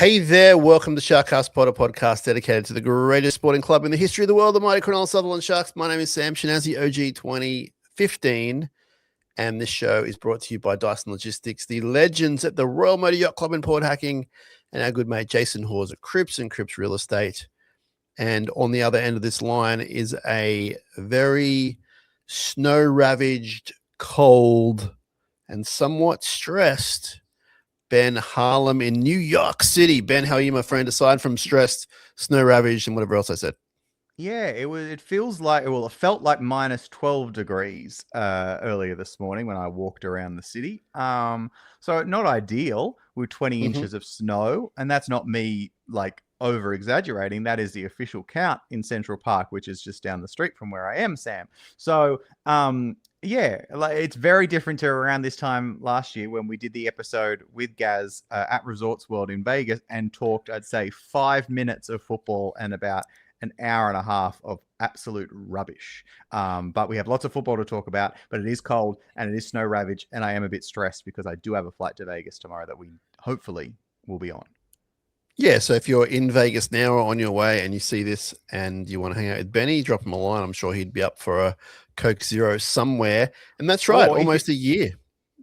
Hey there, welcome to SharkCast podcast dedicated to the greatest sporting club in the history of the world, the mighty Cronulla Sharks. My name is Sam Shinazzi, OG 2015, and this show is brought to you by Dyson Logistics, the legends at the Royal Motor Yacht Club in Port Hacking, and our good mate Jason Hawes at Cripps and Cripps Real Estate. And on the other end of this line is a very snow-ravaged, cold, and somewhat stressed Ben Harlum in New York City. Ben, how are you, my friend? Aside from stressed, snow-ravaged, and whatever else I said. Yeah, it feels like, well, it felt like minus 12 degrees earlier this morning when I walked around the city. So not ideal with 20 inches of snow. And that's not me like over exaggerating. That is the official count in Central Park, which is just down the street from where I am, Sam. So, yeah, like it's very different to around this time last year when we did the episode with Gaz at Resorts World in Vegas and talked, I'd say, 5 minutes of football and about an hour and a half of absolute rubbish. But we have lots of football to talk about, but it is cold and it is snow ravaged. And I am a bit stressed because I do have a flight to Vegas tomorrow that we hopefully will be on. Yeah, so if you're in Vegas now or on your way and you see this and you want to hang out with Benny, drop him a line. I'm sure he'd be up for a Coke Zero somewhere. And that's right, almost a year.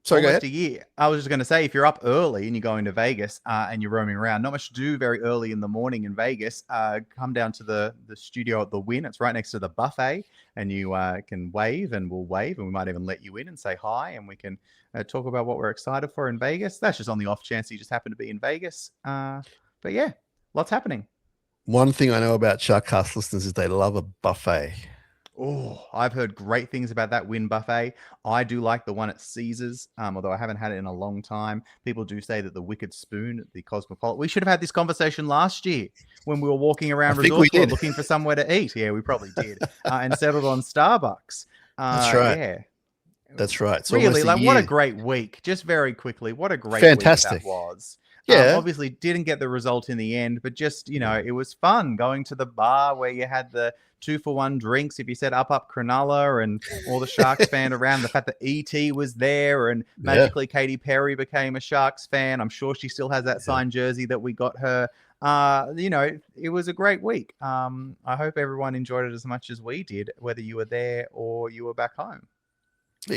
Sorry, almost a year. I was just going to say, if you're up early and you're going to Vegas and you're roaming around, not much to do very early in the morning in Vegas, come down to the studio at the Wynn. It's right next to the buffet and you can wave and we'll wave and we might even let you in and say hi and we can talk about what we're excited for in Vegas. That's just on the off chance you just happen to be in Vegas. But yeah, lots happening. One thing I know about SharkCast listeners is they love a buffet. Oh, I've heard great things about that Wynn buffet. I do like the one at Caesars, although I haven't had it in a long time. People do say that the Wicked Spoon, the Cosmopolitan. We should have had this conversation last year when we were walking around Resorts World looking for somewhere to eat. Yeah, we probably did. And settled on Starbucks. That's right. Yeah. That's right. It's really, like, what a great week. Just very quickly, what a great week that was. Yeah. Obviously didn't get the result in the end, but just, you know, it was fun going to the bar where you had the 2-for-1 drinks. If you said up Cronulla and all the Sharks fan around, the fact that ET was there and magically Katy Perry became a Sharks fan. I'm sure she still has that signed jersey that we got her. You know, it was a great week. I hope everyone enjoyed it as much as we did, whether you were there or you were back home.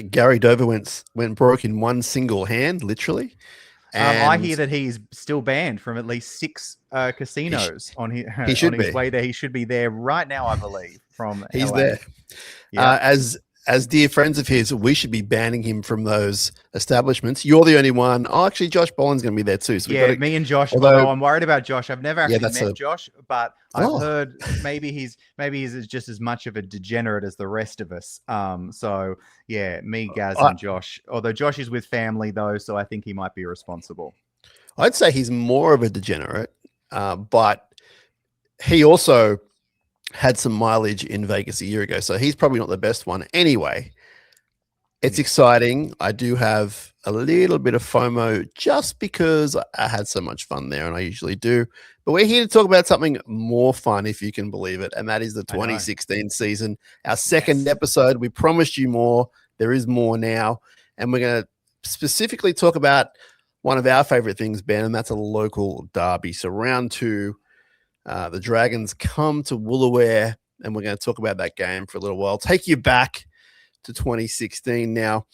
Gary Dover went broke in one single hand, literally. I hear that he's still banned from at least 6 casinos on his way there. He should be there right now, I believe. He's LA. There. Yeah. As dear friends of his, we should be banning him from those establishments. You're the only one. Oh, actually, Josh Boland's going to be there too. So me and Josh. Although I'm worried about Josh. I've never actually met Josh, but I've heard maybe he's just as much of a degenerate as the rest of us. So yeah, me, Gaz, and Josh. Although Josh is with family though, so I think he might be responsible. I'd say he's more of a degenerate, but he also had some mileage in Vegas a year ago, so he's probably not the best one. Anyway, it's exciting. I do have a little bit of FOMO just because I had so much fun there, and I usually do. But we're here to talk about something more fun, if you can believe it, and that is the 2016 season. Our second episode. We promised you more. There is more now, and we're going to specifically talk about one of our favorite things, Ben, and that's a local derby. So round 2. The Dragons come to Woolooware, and we're going to talk about that game for a little while. Take you back to 2016. Now,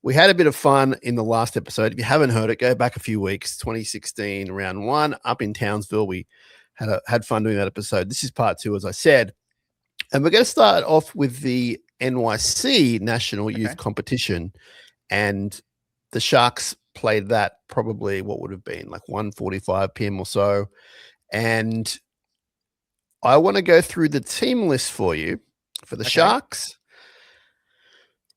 we had a bit of fun in the last episode. If you haven't heard it, go back a few weeks. 2016, round 1, up in Townsville. We had fun doing that episode. This is part 2, as I said. And we're going to start off with the NYC National Youth Competition. And the Sharks played that probably what would have been like 1:45 p.m. or so. And I want to go through the team list for you for the Sharks.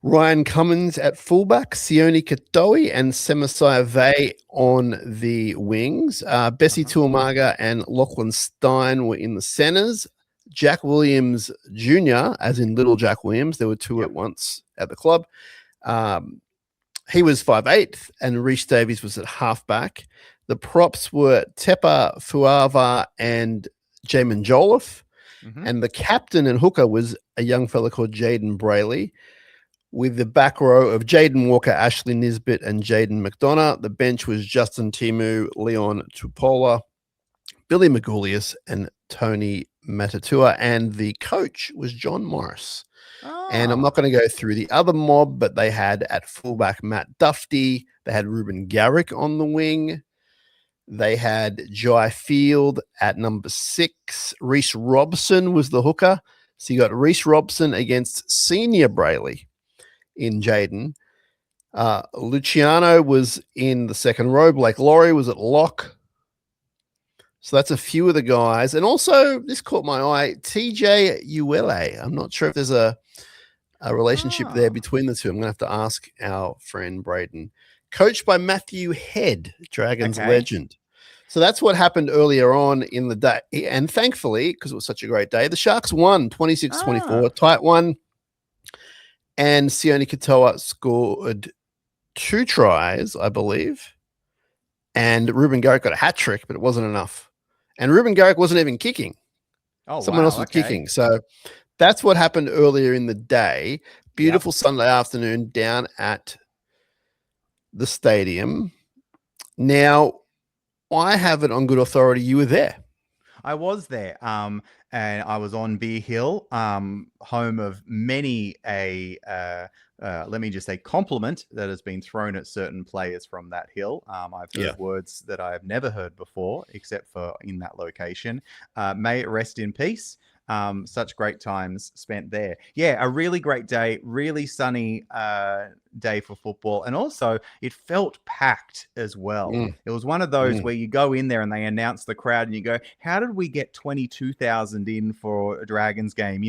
Ryan Cummins at fullback, Sione Katoe and Semasai Vey on the wings. Bessie Tuamaga and Lachlan Stein were in the centers. Jack Williams Jr., as in Little Jack Williams, there were 2 at once at the club. He was 5'8", and Rhys Davies was at halfback. The props were Tepa Fuava and Jamin Jolliffe. And the captain and hooker was a young fella called Jaden Brayley, with the back row of Jaden Walker, Ashley Nisbet, and Jaden McDonough. The bench was Justin Timu, Leon Tupola, Billy Magoulias and Tony Matatua, and the coach was John Morris. And I'm not going to go through the other mob, but they had at fullback Matt Duffy. They had Ruben Garrick on the wing. They had Jai Field at number 6. Reese Robson was the hooker. So you got Reese Robson against Senior Brayley in Jaden. Luciano was in the second row. Blake Laurie was at lock. So that's a few of the guys. And also, this caught my eye, TJ Uele. I'm not sure if there's a relationship there between the two. I'm going to have to ask our friend Braden. Coached by Matthew Head, Dragons legend. So that's what happened earlier on in the day. And thankfully, because it was such a great day, the Sharks won 26-24, tight one. And Sione Katoa scored 2 tries, I believe. And Ruben Garrick got a hat trick, but it wasn't enough. And Ruben Garrick wasn't even kicking. Someone else was kicking. So that's what happened earlier in the day. Beautiful Sunday afternoon down at the stadium. Now, I have it on good authority. You were there. I was there. And I was on Beer Hill, home of many let me just say, compliment that has been thrown at certain players from that hill. I've heard words that I have never heard before, except for in that location. May it rest in peace. Such great times spent there. Yeah, a really great day, really sunny day for football. And also, it felt packed as well. It was one of those where you go in there and they announce the crowd and you go, how did we get 22,000 in for a Dragons game,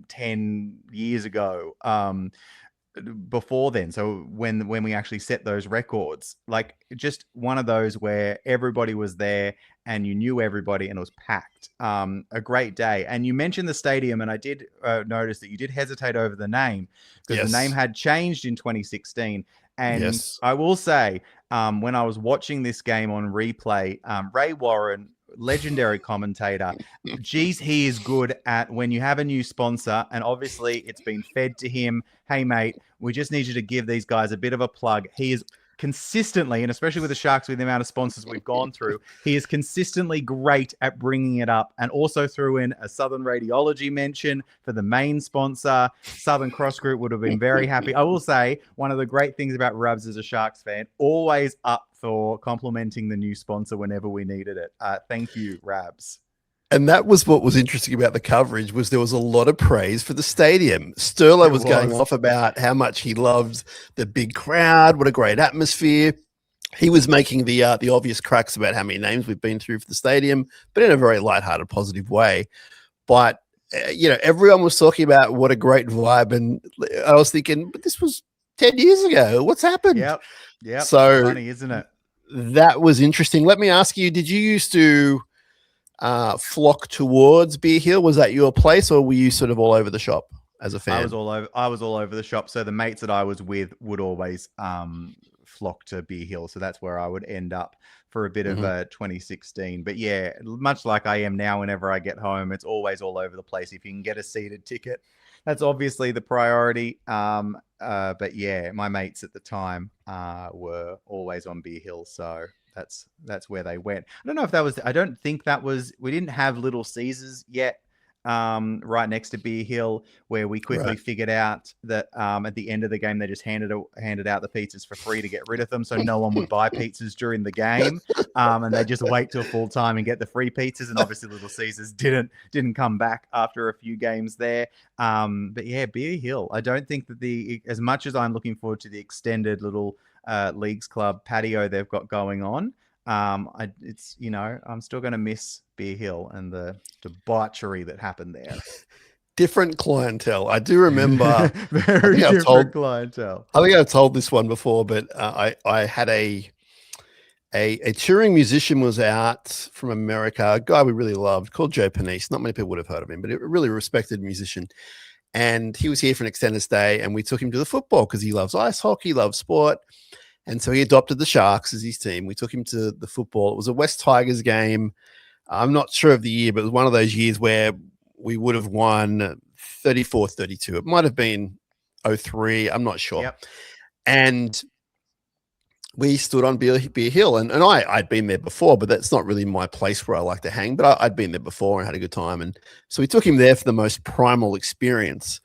10 years ago? Before then, so when we actually set those records, like just one of those where everybody was there and you knew everybody and it was packed. A great day. And you mentioned the stadium, and I did notice that you did hesitate over the name because the name had changed in 2016. And I will say, when I was watching this game on replay, Ray Warren, legendary commentator, geez, he is good at when you have a new sponsor, and obviously it's been fed to him. Hey, mate, we just need you to give these guys a bit of a plug. He is consistently, and especially with the Sharks, with the amount of sponsors we've gone through, he is consistently great at bringing it up, and also threw in a Southern Radiology mention for the main sponsor. Southern Cross Group would have been very happy. I will say, one of the great things about Rubs as a Sharks fan, always up for complimenting the new sponsor whenever we needed it. Thank you, Rabs. And that was what was interesting about the coverage, was there was a lot of praise for the stadium. Sterlo was going off about how much he loved the big crowd, what a great atmosphere. He was making the obvious cracks about how many names we've been through for the stadium, but in a very lighthearted, positive way. But, everyone was talking about what a great vibe. And I was thinking, but this was 10 years ago. What's happened? Yep. So funny, isn't it? That was interesting. Let me ask you, did you used to flock towards Beer Hill? Was that your place, or were you sort of all over the shop as a fan? I was all over the shop. So the mates that I was with would always flock to Beer Hill. So that's where I would end up for a bit of 2016. But yeah, much like I am now, whenever I get home, it's always all over the place. If you can get a seated ticket, that's obviously the priority. But yeah, my mates at the time were always on Beer Hill. So that's where they went. I don't know if that was, I don't think that was, we didn't have Little Caesars yet. Right next to Beer Hill, where we quickly figured out that at the end of the game, they just handed out the pizzas for free to get rid of them, so no one would buy pizzas during the game, and they just wait till full time and get the free pizzas. And obviously, Little Caesars didn't come back after a few games there. But yeah, Beer Hill. I don't think that as much as I'm looking forward to the extended little Leagues Club patio they've got going on. I'm still going to miss Beer Hill and the debauchery that happened there. Different clientele. I do remember. Very different clientele. I think I've told this one before, but I had a touring musician was out from America, a guy we really loved called Joe Panisse. Not many people would have heard of him, but a really respected musician. And he was here for an extended stay, and we took him to the football because he loves ice hockey, loves sport. And so he adopted the Sharks as his team. We took him to the football. It was a West Tigers game. I'm not sure of the year, but it was one of those years where we would have won 34-32. It might have been 03. I'm not sure. Yep. And we stood on Beer Hill, and I'd been there before, but that's not really my place where I like to hang. But I'd been there before and had a good time, and so we took him there for the most primal experience.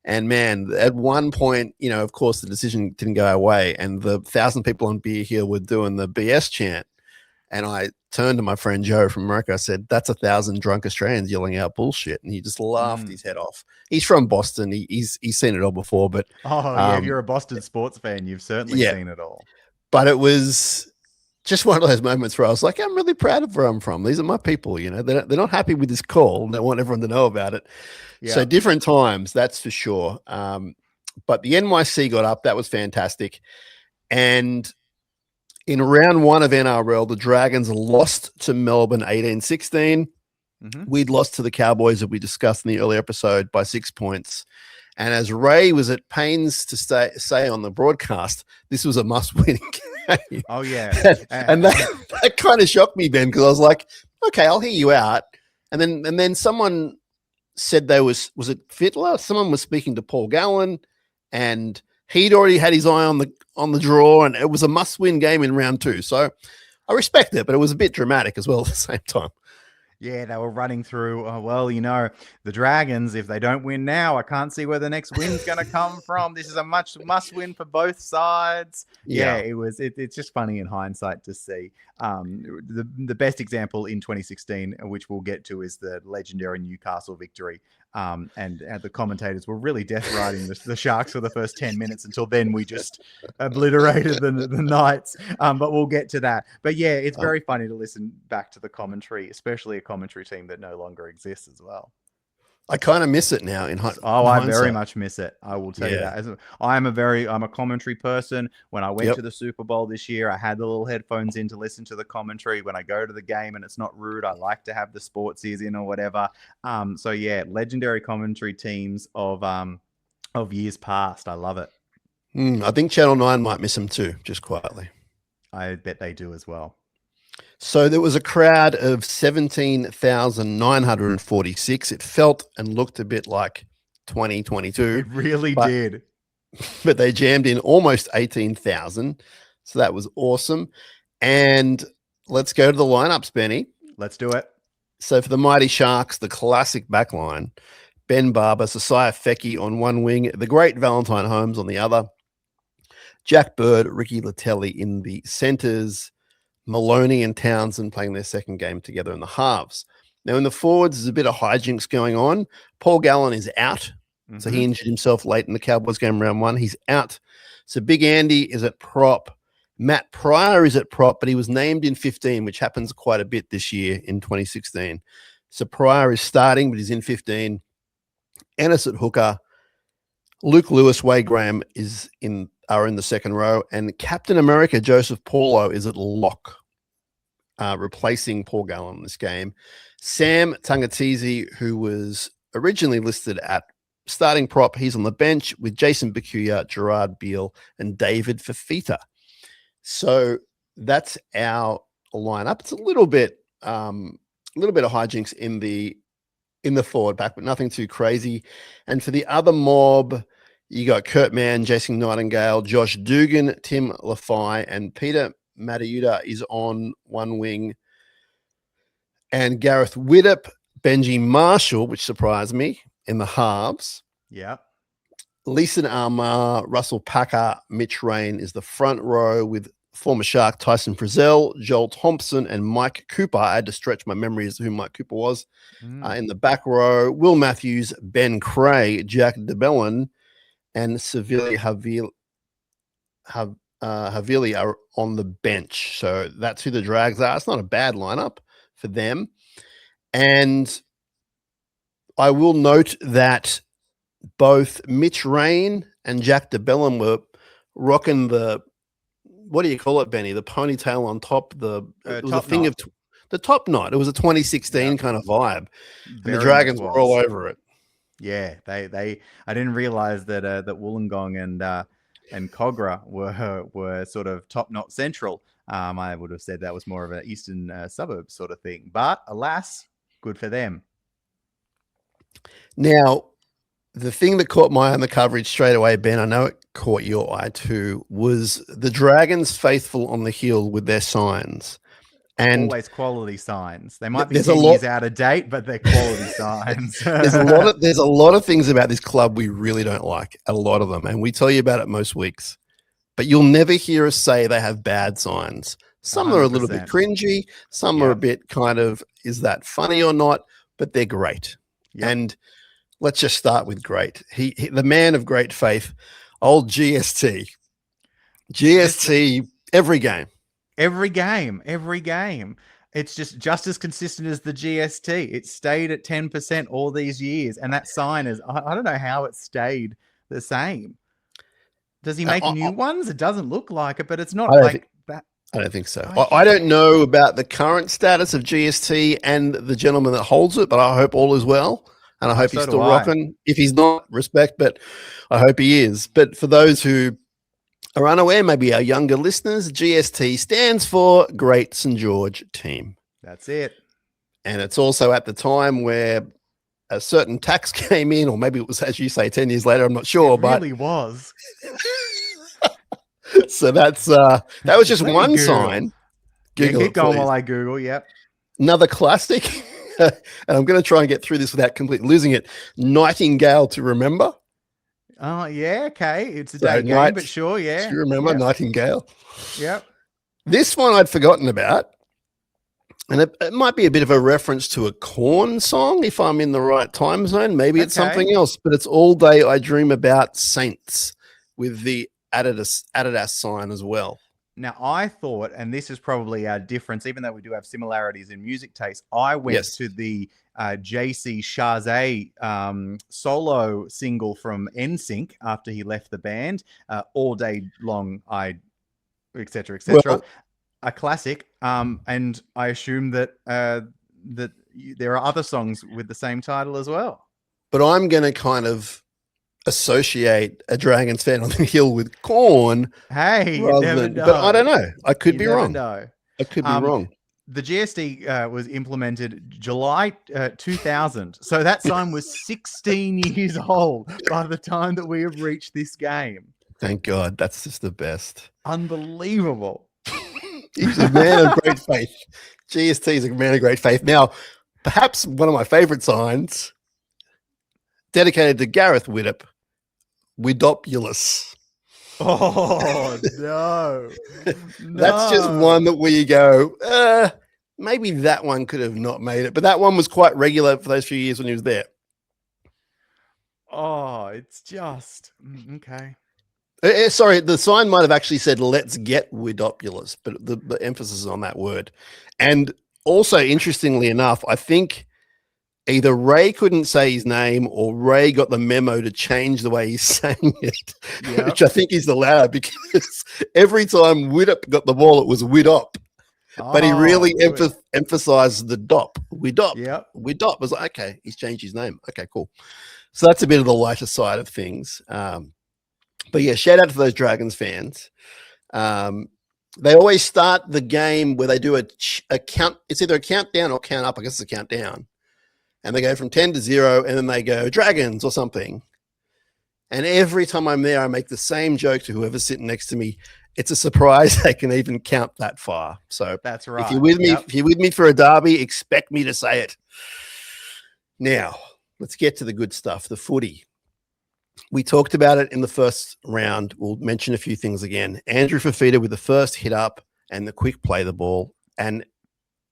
And man, at one point, of course, the decision didn't go our way, and the 1,000 people on Beer Hill were doing the BS chant. And I turned to my friend Joe from America. I said, "That's 1,000 drunk Australians yelling out bullshit," and he just laughed his head off. He's from Boston. He's seen it all before, but yeah, if you're a Boston sports fan, you've certainly seen it all. But it was just one of those moments where I was like, I'm really proud of where I'm from. These are my people, they're not happy with this call. They want everyone to know about it. Yeah. So different times, that's for sure. But the NYC got up. That was fantastic. And in round one of NRL, the Dragons lost to Melbourne 18-16. We'd lost to the Cowboys, that we discussed in the earlier episode, by 6 points. And as Ray was at pains to say on the broadcast, this was a must-win game. Oh, yeah. and that kind of shocked me, Ben, because I was like, okay, I'll hear you out. And then someone said was it Fittler? Someone was speaking to Paul Gallen, and he'd already had his eye on the draw, and it was a must-win game in round two. So I respect it, but it was a bit dramatic as well at the same time. Yeah, they were running through, the Dragons, if they don't win now, I can't see where the next win's going to come from. This is a must win for both sides. Yeah, it's just funny in hindsight to see. The best example in 2016, which we'll get to, is the legendary Newcastle victory. And the commentators were really death riding the Sharks for the first 10 minutes. Until then, we just obliterated the Knights. But we'll get to that. But yeah, it's very funny to listen back to the commentary, especially a commentary team that no longer exists as well. I kind of miss it now. I very much miss it. I will tell you that. I'm a commentary person. When I went to the Super Bowl this year, I had the little headphones in to listen to the commentary. When I go to the game and it's not rude, I like to have the sports ears in or whatever. So yeah, legendary commentary teams of years past. I love it. I think Channel 9 might miss them too, just quietly. I bet they do as well. So there was a crowd of 17,946. It felt and looked a bit like 2022. It really did. But they jammed in almost 18,000. So that was awesome. And let's go to the lineups, Benny. Let's do it. So for the Mighty Sharks, the classic backline, Ben Barber, Sasaya Feki on one wing, the great Valentine Holmes on the other, Jack Bird, Ricky Latelli in the centers, Maloney and Townsend playing their second game together in the halves. Now, in the forwards, there's a bit of hijinks going on. Paul Gallen is out. So he injured himself late in the Cowboys game round one. He's out. So Big Andy is at prop. Matt Pryor is at prop, but he was named in 15, which happens quite a bit this year in 2016. So Pryor is starting, but he's in 15. Ennis at hooker. Luke Lewis, Wade Graham are in the second row, and Captain America Joseph Paulo is at lock, replacing Paul Gallen in this game. Sam Tangatisi, who was originally listed at starting prop, he's on the bench with Jason Bakuya, Gerard Beale, and David Fafita. So that's our lineup. It's a little bit of hijinks in the forward pack, but nothing too crazy. And for the other mob, you got Kurt Mann, Jason Nightingale, Josh Dugan, Tim Lafai, and Peter Matajuda is on one wing. And Gareth Widdop, Benji Marshall, which surprised me, in the halves. Yeah. Leeson Armour, Russell Packer, Mitch Rain is the front row with former Shark Tyson Frizzell, Joel Thompson, and Mike Cooper. I had to stretch my memory as to who Mike Cooper was. In the back row, Will Matthews, Ben Cray, Jack DeBellin, and Savili Havili are on the bench. So that's who the Drags are. It's not a bad lineup for them. And I will note that both Mitch Rain and Jack DeBellin were rocking what do you call it, Benny? The ponytail on top. It was a thing of the top knot. It was a 2016 kind of vibe. And the Dragons were all over it. Yeah, I didn't realize that Wollongong and Cogra were sort of top knot central. I would have said that was more of an eastern suburb sort of thing. But alas, good for them. Now, the thing that caught my eye on the coverage straight away, Ben, I know it caught your eye too, was the Dragons faithful on the hill with their signs. And Always quality signs. They might be there's a 10 lot. years out of date, but they're quality signs. There's a lot of things about this club we really don't like. A lot of them, and we tell you about it most weeks. But you'll never hear us say they have bad signs. Some are a little bit 100%. cringy. Some are a bit kind of, is that funny or not? But they're great. Yep. And let's just start with great. He the man of great faith, old GST. GST every game. Every game. It's just as consistent as the GST. It stayed at 10% all these years. And that sign is, I don't know how it stayed the same. Does he make new ones? It doesn't look like it, but it's not like that. I don't think so. I don't know about the current status of GST and the gentleman that holds it, but I hope all is well. And I hope he's still rocking. If he's not, respect, but I hope he is. But for those who are unaware, maybe our younger listeners, GST stands for Great St. George Team. That's it. And it's also at the time where a certain tax came in, or maybe it was, as you say, 10 years later, I'm not sure. It really was. So that was just one sign. Keep going while I Google, yep. Another classic, and I'm going to try and get through this without completely losing it. Nightingale to remember. Oh, yeah, okay. It's a day game, but sure, yeah. Do you remember Nightingale? Yep. This one I'd forgotten about. And it might be a bit of a reference to a Corn song if I'm in the right time zone. Maybe it's something else, but it's All Day I Dream About Saints with the Adidas sign as well. Now, I thought, and this is probably our difference, even though we do have similarities in music taste, I went to the JC Chazé solo single from NSYNC after he left the band, All Day Long, etc., etc. Well, a classic, and I assume that that there are other songs with the same title as well. But I'm going to kind of associate a Dragons fan on the hill with Corn. Hey, you never know. But I don't know. I could be wrong. Know. I could be wrong. The GST was implemented July 2000. So that sign was 16 years old by the time that we have reached this game. Thank God. That's just the best. Unbelievable. He's a man of great faith. GST is a man of great faith. Now, perhaps one of my favorite signs, dedicated to Gareth Widdop, Widopulous. Oh, no. That's just one that we go, maybe that one could have not made it. But that one was quite regular for those few years when he was there. Oh, it's just, okay. Sorry, the sign might have actually said, let's get Widopulous, but the emphasis is on that word. And also, interestingly enough, I think either Ray couldn't say his name or Ray got the memo to change the way he's saying it, which I think is allowed because every time Widdop got the ball, it was Widop. But he really emphasized the dop. Widop. Yep. Widop. I was like, okay, he's changed his name. Okay, cool. So that's a bit of the lighter side of things. But yeah, shout out to those Dragons fans. They always start the game where they do a count. It's either a countdown or count up. I guess it's a countdown. And they go from 10 to 0, and then they go Dragons or something. And every time I'm there, I make the same joke to whoever's sitting next to me. It's a surprise they can even count that far. So that's right. If you're with me for a derby, expect me to say it. Now, let's get to the good stuff, the footy. We talked about it in the first round. We'll mention a few things again. Andrew Fafita with the first hit up and the quick play the ball. And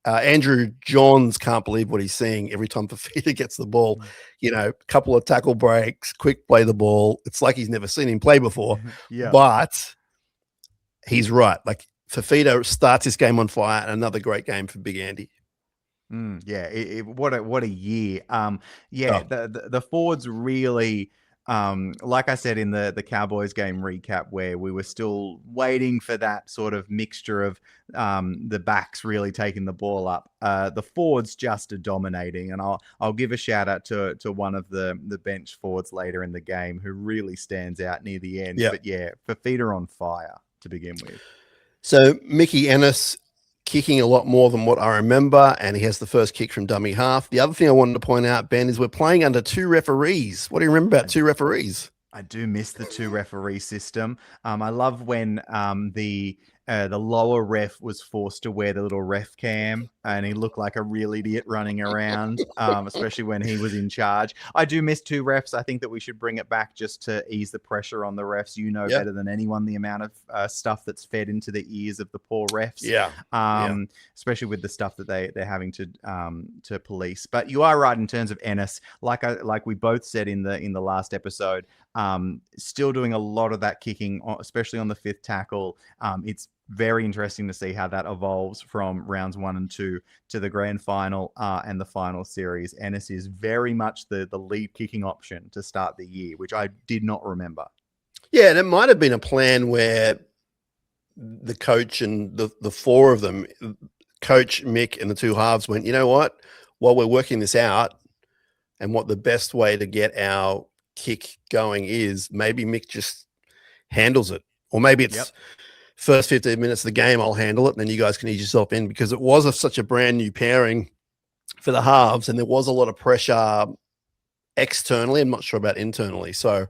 Andrew Johns can't believe what he's seeing every time Fafita gets the ball. You know, a couple of tackle breaks, quick play the ball. It's like he's never seen him play before. Yeah. But he's right. Like Fafita starts this game on fire, and another great game for Big Andy. What a year. The forwards really, like I said in the Cowboys game recap, where we were still waiting for that sort of mixture of the backs really taking the ball up. The forwards just are dominating, and I'll give a shout out to one of the bench forwards later in the game who really stands out near the end. But yeah, Fafita on fire to begin with. So Mickey Ennis kicking a lot more than what I remember, and he has the first kick from dummy half. The other thing I wanted to point out, Ben, is we're playing under 2 referees. What do you remember about 2 referees? I do miss the 2 referee system. I love when the lower ref was forced to wear the little ref cam, and he looked like a real idiot running around, especially when he was in charge. I do miss 2 refs. I think that we should bring it back just to ease the pressure on the refs. You know better than anyone the amount of stuff that's fed into the ears of the poor refs. Especially with the stuff that they're having to police. But you are right in terms of Ennis. Like we both said in the last episode, still doing a lot of that kicking, especially on the 5th tackle. It's very interesting to see how that evolves from rounds 1 and 2 to the grand final and the final series. Ennis is very much the lead kicking option to start the year, which I did not remember. Yeah, and it might have been a plan where the coach and the 4 of them, Coach, Mick, and the 2 halves went, you know what? While we're working this out and what the best way to get our kick going is, maybe Mick just handles it. Or maybe it's first 15 minutes of the game, I'll handle it, and then you guys can ease yourself in, because it was such a brand new pairing for the halves, and there was a lot of pressure externally. I'm not sure about internally. So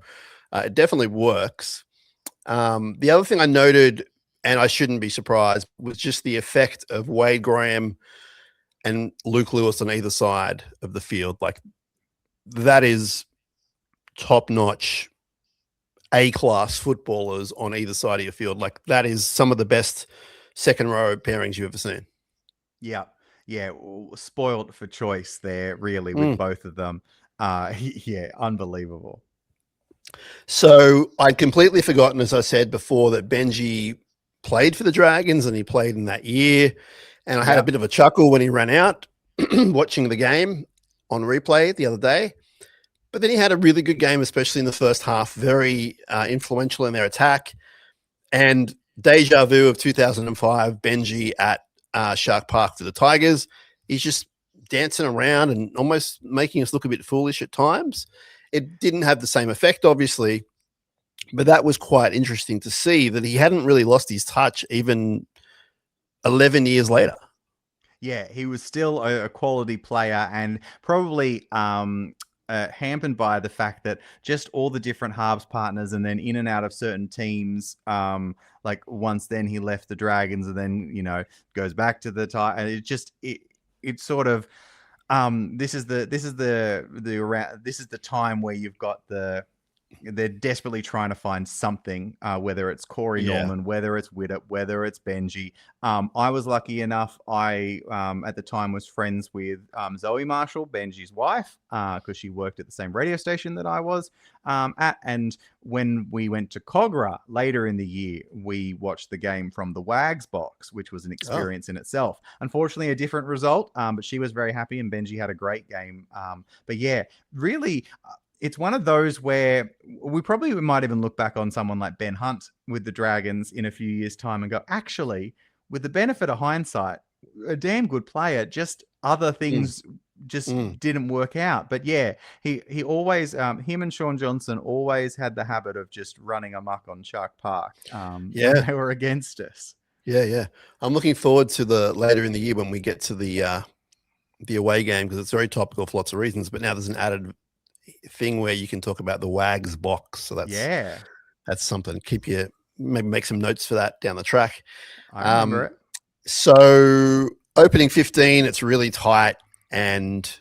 it definitely works. The other thing I noted, and I shouldn't be surprised, was just the effect of Wade Graham and Luke Lewis on either side of the field. Like, that is top-notch, A-class footballers on either side of your field. Like, that is some of the best second-row pairings you've ever seen. Yeah. Spoiled for choice there, really, with both of them. Unbelievable. So I'd completely forgotten, as I said before, that Benji played for the Dragons, and he played in that year. And I had a bit of a chuckle when he ran out watching the game on replay the other day. But then he had a really good game, especially in the first half, very influential in their attack. And deja vu of 2005, Benji at Shark Park for the Tigers. He's just dancing around and almost making us look a bit foolish at times. It didn't have the same effect, obviously, but that was quite interesting to see that he hadn't really lost his touch even 11 years later. Yeah, he was still a quality player, and probably hampered by the fact that just all the different halves partners, and then in and out of certain teams. Like, once then he left the Dragons, and then goes back to the tie. And it sort of this is the time where you've got they're desperately trying to find something, whether it's Corey Norman, whether it's Widdop, whether it's Benji. I was lucky enough. I, at the time, was friends with Zoe Marshall, Benji's wife, because she worked at the same radio station that I was at. And when we went to Cogra later in the year, we watched the game from the Wags box, which was an experience in itself. Unfortunately, a different result, but she was very happy, and Benji had a great game. But yeah, really... It's one of those where we probably might even look back on someone like Ben Hunt with the Dragons in a few years' time and go, actually, with the benefit of hindsight, a damn good player, just other things didn't work out. But yeah, he always, him and Sean Johnson always had the habit of just running amok on Shark Park. When they were against us. Yeah. I'm looking forward to the later in the year when we get to the away game, because it's very topical for lots of reasons. But now there's an added thing where you can talk about the Wags box, so that's something. Maybe make some notes for that down the track. I remember it. So opening 15, it's really tight, and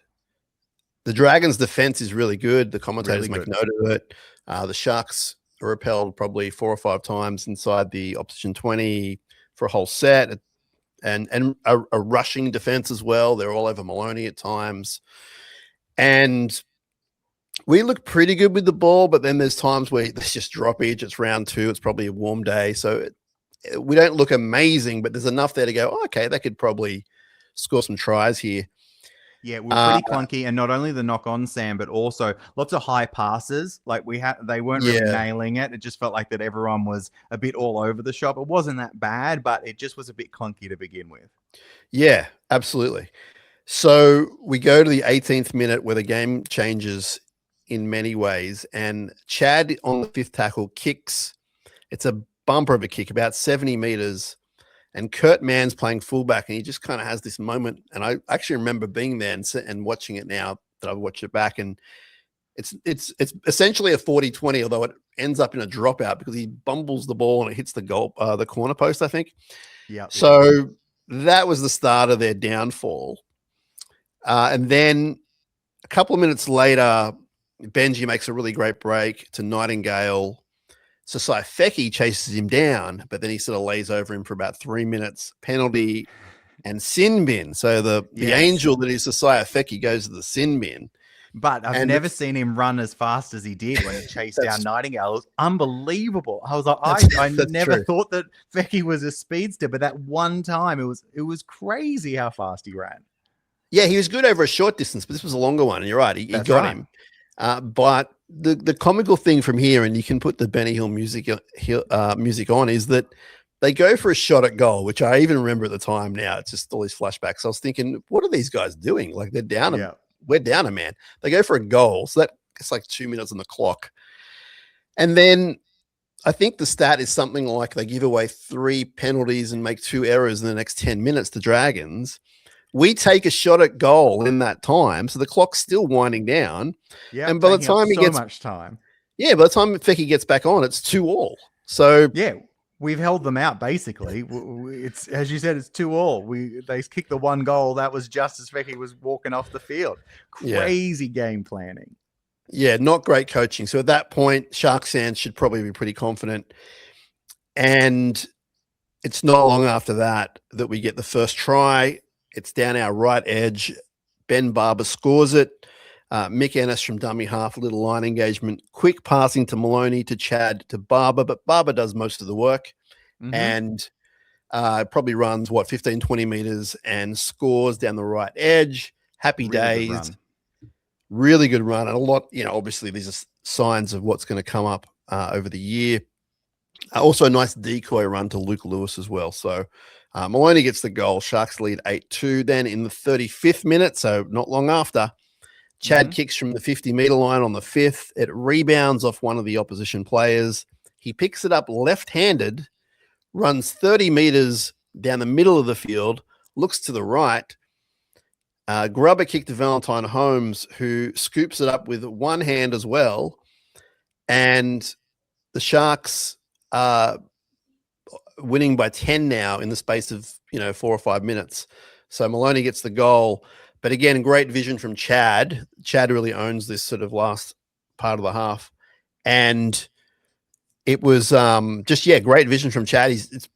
the Dragons' defense is really good. The commentators make note of it. The Sharks are repelled probably 4 or 5 times inside the opposition 20 for a whole set, and a rushing defense as well. They're all over Maloney at times, and we look pretty good with the ball, but then there's times where there's just droppage. It's round 2. It's probably a warm day. So we don't look amazing, but there's enough there to go, okay, they could probably score some tries here. Yeah, we're pretty clunky. And not only the knock-on, Sam, but also lots of high passes. Like, they weren't really nailing it. It just felt like that everyone was a bit all over the shop. It wasn't that bad, but it just was a bit clunky to begin with. Yeah, absolutely. So we go to the 18th minute where the game changes in many ways, and Chad on the 5th tackle kicks. It's a bumper of a kick, about 70 meters, and Kurt Mann's playing fullback, and he just kind of has this moment. And I actually remember being there and watching it now that I've watched it back, and it's essentially a 40-20, although it ends up in a dropout because he bumbles the ball and it hits the the corner post, I think. Yeah. So that was the start of their downfall. And then a couple of minutes later, Benji makes a really great break to Nightingale. Sasai Feki chases him down, but then he sort of lays over him for about 3 minutes. Penalty and sin bin. So the angel that is Sasai Feki goes to the sin bin. But I've never seen him run as fast as he did when he chased down Nightingale. It was unbelievable. I was like, I never thought that Feki was a speedster, but that one time it was crazy how fast he ran. Yeah, he was good over a short distance, but this was a longer one. And you're right, he got him. But the comical thing from here, and you can put the Benny Hill music on, is that they go for a shot at goal, which I even remember at the time. Now it's just all these flashbacks. I was thinking, what are these guys doing? Like they're down. We're down a man. They go for a goal, so it's like 2 minutes on the clock, and then I think the stat is something like they give away 3 penalties and make 2 errors in the next 10 minutes to Dragons. We take a shot at goal in that time, so the clock's still winding down. Yeah, and by the time he gets much time, by the time Feki gets back on, it's 2-2. So yeah, we've held them out basically. It's, as you said, it's 2-2. They kicked the 1 goal that was just as Feki was walking off the field. Crazy game planning. Yeah, not great coaching. So at that point, Sharks fans should probably be pretty confident. And it's not long after that we get the first try. It's down our right edge. Ben Barber scores it. Mick Ennis from dummy half, a little line engagement, quick passing to Maloney, to Chad, to Barber, but Barber does most of the work and probably runs, 15, 20 meters and scores down the right edge. Happy days. Really good run. And a lot, obviously these are signs of what's going to come up over the year. Also a nice decoy run to Luke Lewis as well. So Maloney gets the goal. Sharks lead 8-2. Then in the 35th minute, so not long after, Chad kicks from the 50-meter line on the 5th. It rebounds off one of the opposition players. He picks it up left-handed, runs 30 meters down the middle of the field, looks to the right. Grubber kick to Valentine Holmes, who scoops it up with one hand as well. And the Sharks are winning by 10 now in the space of 4 or 5 minutes. So Maloney gets the goal. But again, great vision from Chad. Chad really owns this sort of last part of the half. And it was great vision from Chad. It's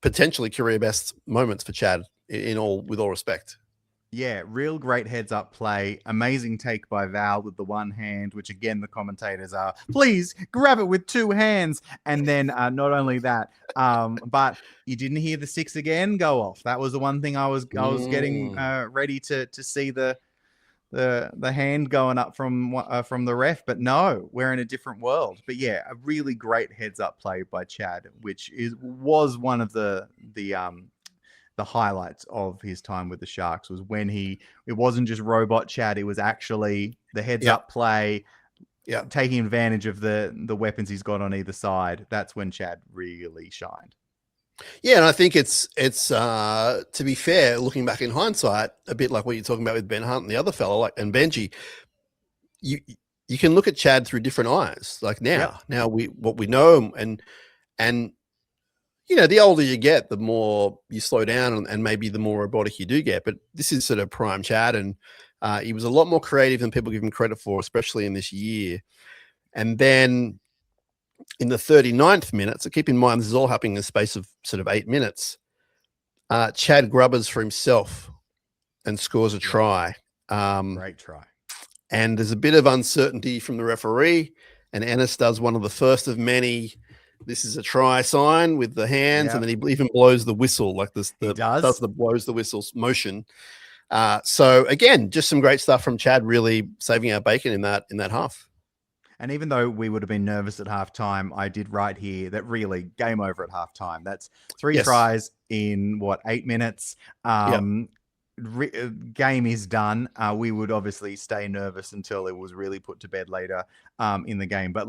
potentially career best moments for Chad with all respect. Yeah, real great heads-up play. Amazing take by Val with the one hand, which again, the commentators are, please grab it with 2 hands. And then not only that, but you didn't hear the 6 again go off. That was the one thing I was getting ready to see the hand going up from the ref. But no, we're in a different world. But yeah, a really great heads-up play by Chad, which was one of the highlights of his time with the Sharks, was when it wasn't just robot Chad, it was actually the heads up play, taking advantage of the weapons he's got on either side. That's when Chad really shined. Yeah, and I think it's to be fair, looking back in hindsight, a bit like what you're talking about with Ben Hunt and the other fellow, and Benji, you can look at Chad through different eyes. Like now what we know, and the older you get, the more you slow down and maybe the more robotic you do get. But this is sort of prime Chad, and he was a lot more creative than people give him credit for, especially in this year. And then in the 39th minute, so keep in mind, this is all happening in the space of sort of 8 minutes, Chad grubbers for himself and scores a try. Great try. And there's a bit of uncertainty from the referee, and Ennis does one of the first of many "this is a try" sign with the hands, and then he even blows the whistle, like this. Does the blows the whistles motion. So again, just some great stuff from Chad, really saving our bacon in that half. And even though we would have been nervous at halftime, I did write here that really game over at halftime. That's 3 tries in 8 minutes. Game is done. We would obviously stay nervous until it was really put to bed later in the game. But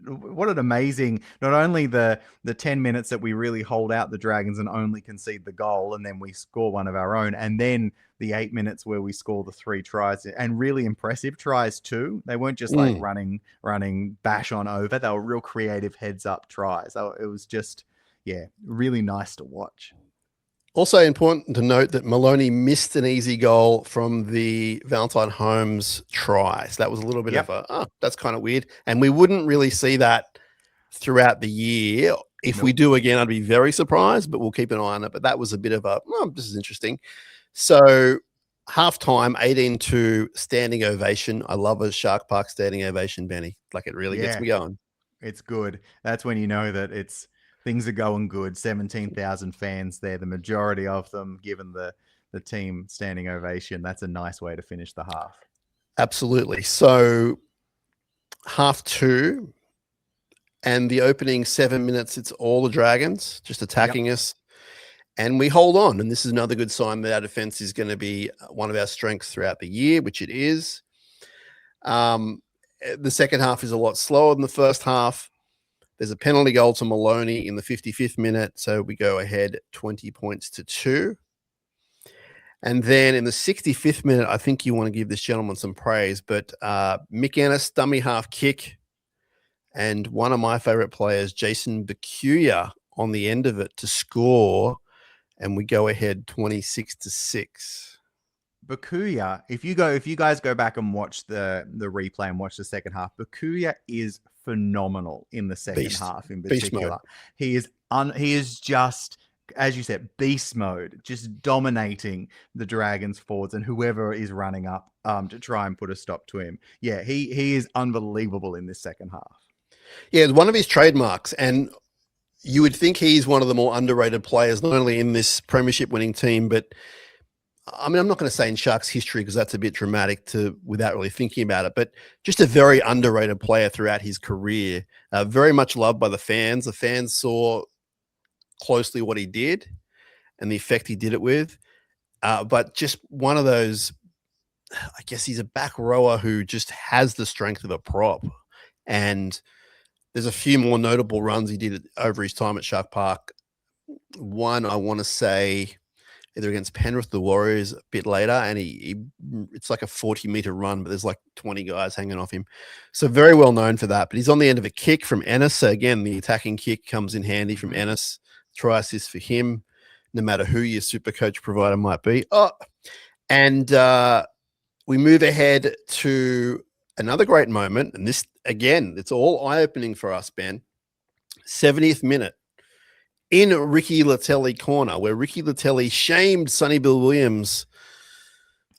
what an amazing, not only the 10 minutes that we really hold out the Dragons and only concede the goal, and then we score one of our own, and then the 8 minutes where we score the 3 tries, and really impressive tries too. They weren't just like running bash on over. They were real creative heads up tries. So it was just, yeah, really nice to watch. Also important to note that Maloney missed an easy goal from the Valentine Holmes try. So that was a little bit of a, that's kind of weird. And we wouldn't really see that throughout the year. If we do again, I'd be very surprised, but we'll keep an eye on it. But that was a bit of a, this is interesting. So halftime, 18-2 standing ovation. I love a Shark Park standing ovation, Benny. Like it really gets me going. It's good. That's when you know that things are going good. 17,000 fans there, the majority of them given the team standing ovation. That's a nice way to finish the half. Absolutely. So half 2 and the opening 7 minutes, it's all the Dragons just attacking us. And we hold on. And this is another good sign that our defense is going to be one of our strengths throughout the year, which it is. The second half is a lot slower than the first half. There's a penalty goal to Maloney in the 55th minute. So we go ahead 20 points to 2. And then in the 65th minute, I think you want to give this gentleman some praise, but Mick Ennis, dummy half kick, and one of my favorite players, Jason Bakuya, on the end of it to score. And we go ahead 26-6. Bakuya, if you guys go back and watch the replay and watch the second half, Bakuya is phenomenal in the second half in particular. He is just, as you said, beast mode, just dominating the Dragons forwards and whoever is running up to try and put a stop to him. Yeah, he is unbelievable in this second half. Yeah, it's one of his trademarks, and you would think he's one of the more underrated players, not only in this premiership winning team, but I mean, I'm not going to say in Sharks history because that's a bit dramatic without really thinking about it, but just a very underrated player throughout his career. Very much loved by the fans. The fans saw closely what he did and the effect he did it with. But just one of those, I guess he's a back rower who just has the strength of a prop. And there's a few more notable runs he did over his time at Shark Park. One, I want to say, either against Penrith, the Warriors, a bit later, and it's like a 40-meter run, but there's like 20 guys hanging off him. So very well known for that. But he's on the end of a kick from Ennis. So again, the attacking kick comes in handy from Ennis. Try assist for him, no matter who your super coach provider might be. And we move ahead to another great moment. And this, again, it's all eye-opening for us, Ben. 70th minute. In Ricky Latelli corner, where Ricky Latelli shamed Sonny Bill Williams.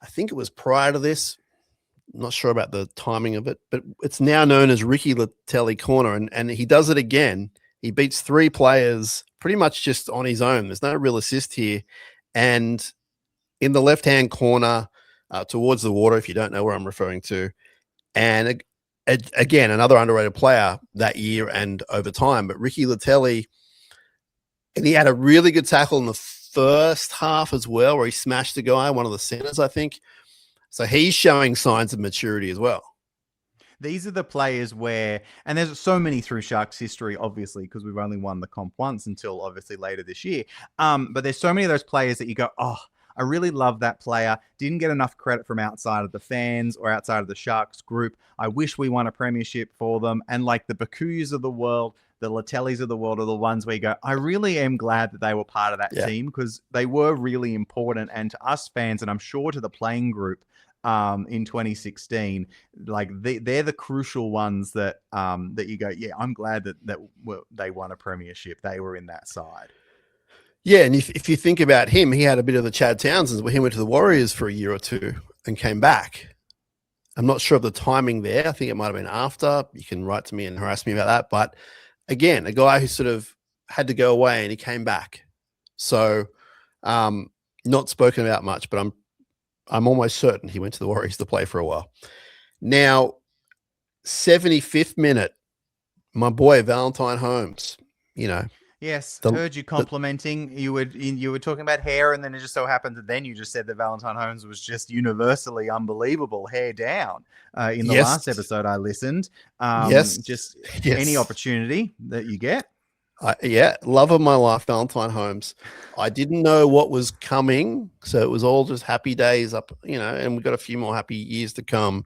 I think it was prior to this. I'm not sure about the timing of it, but it's now known as Ricky Latelli corner. And he does it again. He beats 3 players pretty much just on his own. There's no real assist here. And in the left-hand corner towards the water, if you don't know where I'm referring to. And again, another underrated player that year and over time. But Ricky Latelli, and he had a really good tackle in the first half as well, where he smashed the guy, one of the centers, I think. So he's showing signs of maturity as well. These are the players where, and there's so many through Sharks history, obviously, because we've only won the comp once until obviously later this year. But there's so many of those players that you go, oh, I really love that player. Didn't get enough credit from outside of the fans or outside of the Sharks group. I wish we won a premiership for them. And like the Bakuyas of the world, the Latellis of the world are the ones where you go, I really am glad that they were part of that team, because they were really important. And to us fans, and I'm sure to the playing group in 2016, like they're the crucial ones that that you go, yeah, I'm glad that they won a premiership. They were in that side. Yeah, and if you think about him, he had a bit of the Chad Townsends where he went to the Warriors for a year or two and came back. I'm not sure of the timing there. I think it might have been after. You can write to me and harass me about that. But again, a guy who sort of had to go away and he came back. So not spoken about much, but I'm almost certain he went to the Warriors to play for a while. Now, 75th minute, my boy Valentine Holmes, you know. Yes, The, heard you complimenting. You were talking about hair, and then it just so happened that then you just said that Valentine Holmes was just universally unbelievable, hair down. In the yes, last episode I listened, yes, just any yes. opportunity that you get. Yeah, love of my life, Valentine Holmes. I didn't know what was coming, so it was all just happy days up, and we've got a few more happy years to come.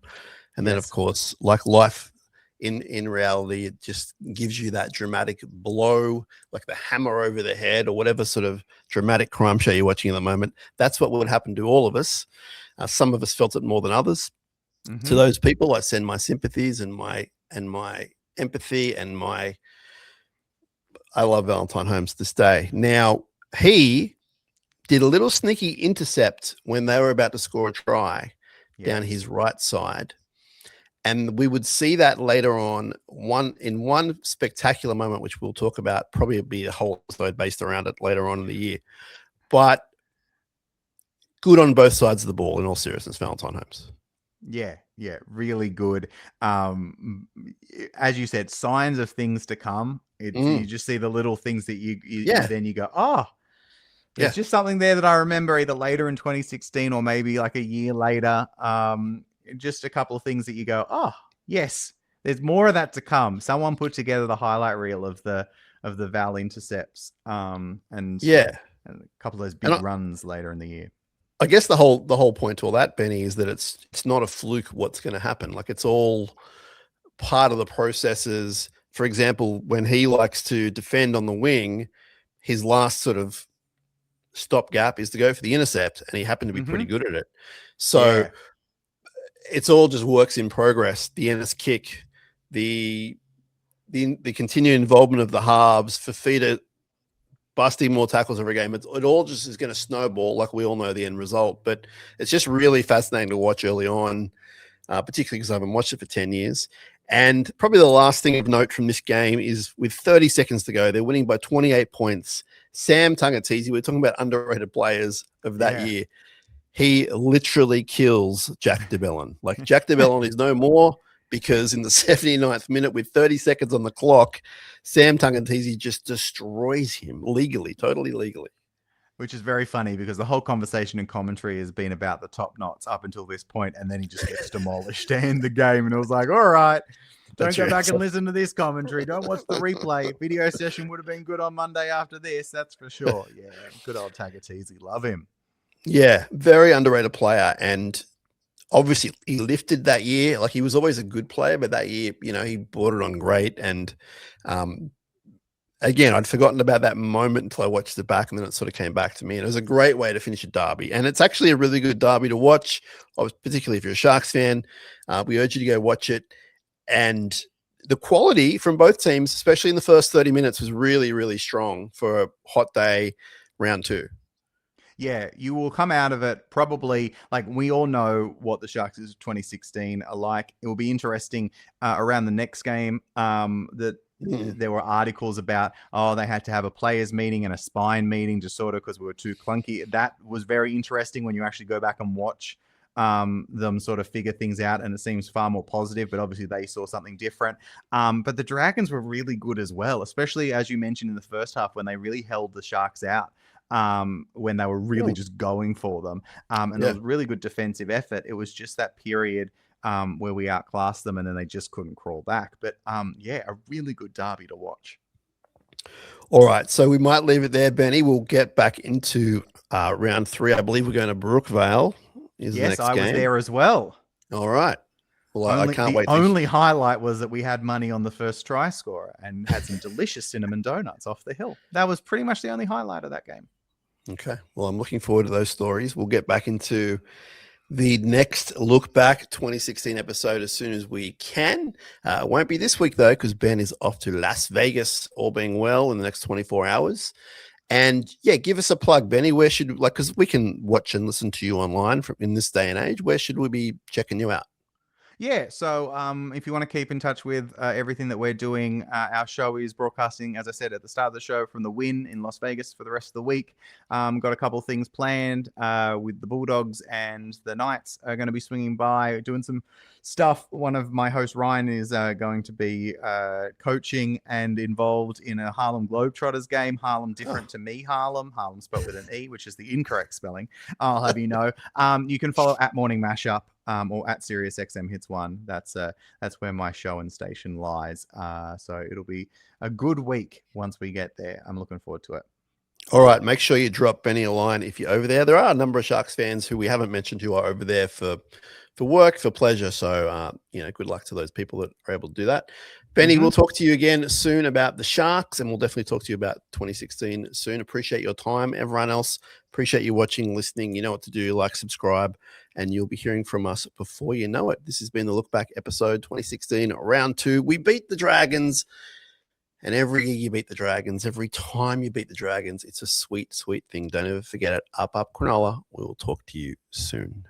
And then, of Yes. course, like life in reality, it just gives you that dramatic blow, like the hammer over the head, or whatever sort of dramatic crime show you're watching at the moment. That's what would happen to all of us. Some of us felt it more than others. To Mm-hmm. those people, I send my sympathies and my empathy and my. I love Valentine Holmes this day. Now, he did a little sneaky intercept when they were about to score a try down his right side. And we would see that later on in one spectacular moment, which we'll talk about, probably be a whole episode based around it later on in the year. But good on both sides of the ball, in all seriousness, Valentine Holmes. Yeah, really good. As you said, signs of things to come. You just see the little things that you then you go, oh, there's just something there that I remember either later in 2016 or maybe like a year later. Just a couple of things that you go, oh, yes, there's more of that to come. Someone put together the highlight reel of the Val intercepts, and a couple of those big runs later in the year. I guess the whole point to all that, Benny, is that it's not a fluke what's going to happen. Like, it's all part of the processes. For example, when he likes to defend on the wing, his last sort of stopgap is to go for the intercept, and he happened to be pretty good at it. So it's all just works in progress. The Ennis kick, the continued involvement of the halves, Fafita busting more tackles every game. It all just is going to snowball, like we all know the end result. But it's just really fascinating to watch early on, particularly because I haven't watched it for 10 years. And probably the last thing of note from this game is with 30 seconds to go, they're winning by 28 points. Sam Tungatese, we're talking about underrated players of that year. He literally kills Jack de Belin. Like, Jack de Belin is no more, because in the 79th minute with 30 seconds on the clock, Sam Tungatese just destroys him totally legally. Which is very funny because the whole conversation and commentary has been about the top knots up until this point, and then he just gets demolished to end the game. And it was like, all right, don't go back and listen to this commentary. Don't watch the replay. Video session would have been good on Monday after this, that's for sure. Yeah, good old Tungatese. Love him. Yeah, very underrated player. And obviously he lifted that year. Like, he was always a good player, but that year, he brought it on great. And again, I'd forgotten about that moment until I watched it back, and then it sort of came back to me. And it was a great way to finish a derby. And it's actually a really good derby to watch, particularly if you're a Sharks fan. We urge you to go watch it. And the quality from both teams, especially in the first 30 minutes, was really, really strong for a hot day round 2. Yeah, you will come out of it probably, like, we all know what the Sharks is 2016 are like. It will be interesting around the next game that there were articles about, they had to have a players meeting and a spine meeting just sort of because we were too clunky. That was very interesting when you actually go back and watch them sort of figure things out, and it seems far more positive, but obviously they saw something different. But the Dragons were really good as well, especially as you mentioned in the first half when they really held the Sharks out. When they were really just going for them. And it was really good defensive effort. It was just that period where we outclassed them and then they just couldn't crawl back. But a really good derby to watch. All right, so we might leave it there, Benny. We'll get back into round 3. I believe we're going to Brookvale. Yes, I was there as well. All right. Well, I can't wait. The only highlight was that we had money on the first try scorer and had some delicious cinnamon donuts off the hill. That was pretty much the only highlight of that game. Okay. Well, I'm looking forward to those stories. We'll get back into the next look back 2016 episode as soon as we can. It won't be this week, though, because Ben is off to Las Vegas, all being well, in the next 24 hours. And give us a plug, Benny. Where should, because we can watch and listen to you online in this day and age, where should we be checking you out? Yeah, so if you want to keep in touch with everything that we're doing, our show is broadcasting, as I said at the start of the show, from the Wynn in Las Vegas for the rest of the week. Got a couple of things planned with the Bulldogs, and the Knights are going to be swinging by, doing some stuff. One of my hosts, Ryan, is going to be coaching and involved in a Harlem Globetrotters game. Harlem different to me, Harlem spelled with an E, which is the incorrect spelling. I'll have you know. You can follow at Morning Mashup or at Sirius XM Hits One. That's where my show and station lies. So it'll be a good week once we get there. I'm looking forward to it. All right, make sure you drop Benny a line if you're over there. There are a number of Sharks fans who we haven't mentioned who are over there for work, for pleasure. So, good luck to those people that are able to do that. Benny, we'll talk to you again soon about the Sharks, and we'll definitely talk to you about 2016 soon. Appreciate your time. Everyone else, appreciate you watching, listening. You know what to do. Like, subscribe, and you'll be hearing from us before you know it. This has been the Look Back episode 2016, round 2. We beat the Dragons. And every year you beat the Dragons, every time you beat the Dragons, it's a sweet, sweet thing. Don't ever forget it. Up, Cronulla. We will talk to you soon.